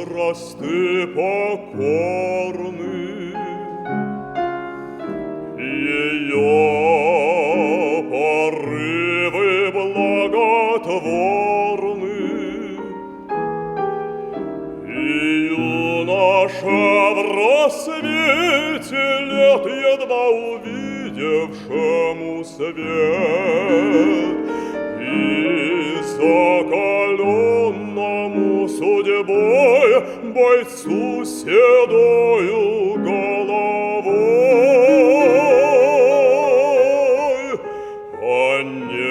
возрасты покорны. Ее порывы благотворны, и юноша в рассвете лет, едва увидевшему свет, и закаленному судьбой бойцу седою головой. Онегин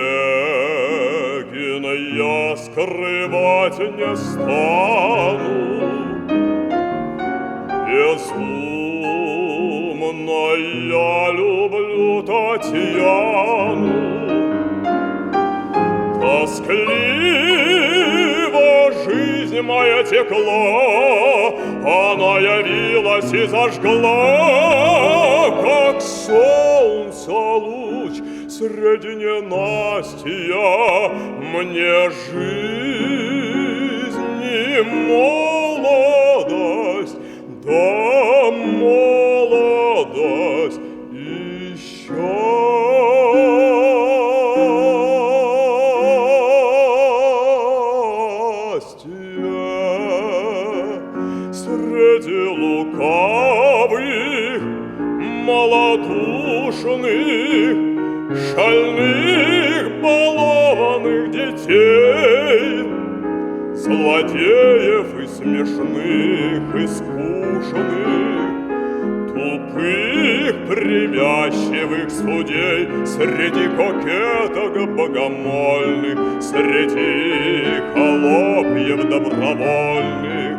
я скрывать не стану, безумно я люблю Татьяну. Тоскливо жизнь моя текла, она явилась и зажгла, как солнце луч среди ненастья, мне жизнь и молодость, да молодость еще. Среди лукавых, малодушных, шальных, балованных детей, злодеев и смешных, и скучных, тупых, привязчивых судей, среди кокеток богомольных, среди холопьев добровольных,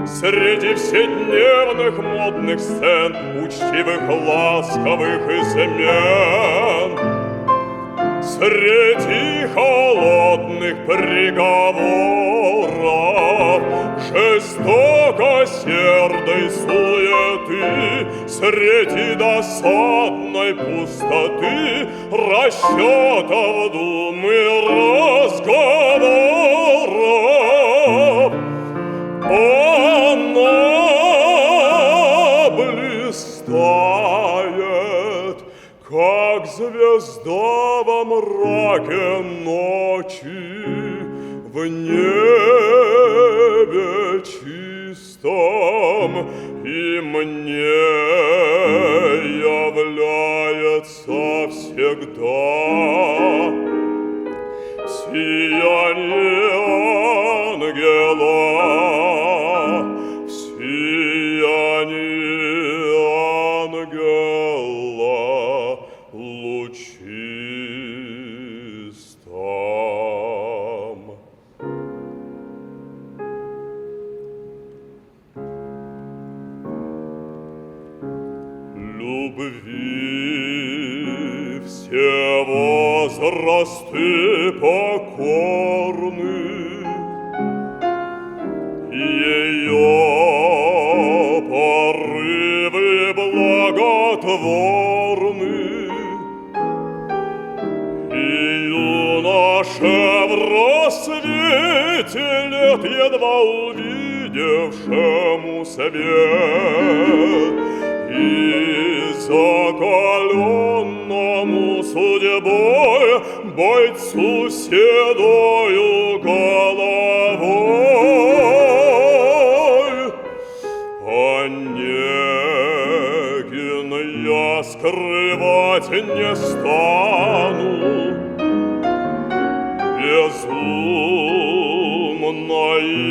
среди вседневных модных сцен, учтивых, ласковых измен, среди холодных приговоров, жестокосердой суеты, среди досадной пустоты, расчетов, дум и разговоров, она блистает, как звезда во мраке ночи, в небе чистом, и мне является всегда сияние ангела, сияние ангела лучистом. Любви все возрасты покорны, ее порывы благотворны, и юноша в рассвете лет, едва увидевшему свет, и закаленному судьбой бойцу седою головой. Онегин я скрывать не стану, безумно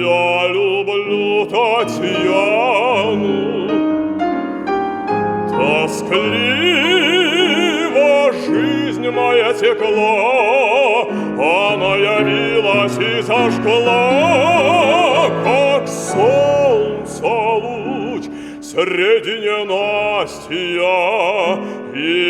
я люблю Татьяну. Тоскливо жизнь моя текла, она явилась и зажгла, как солнце луч среди ненастья, и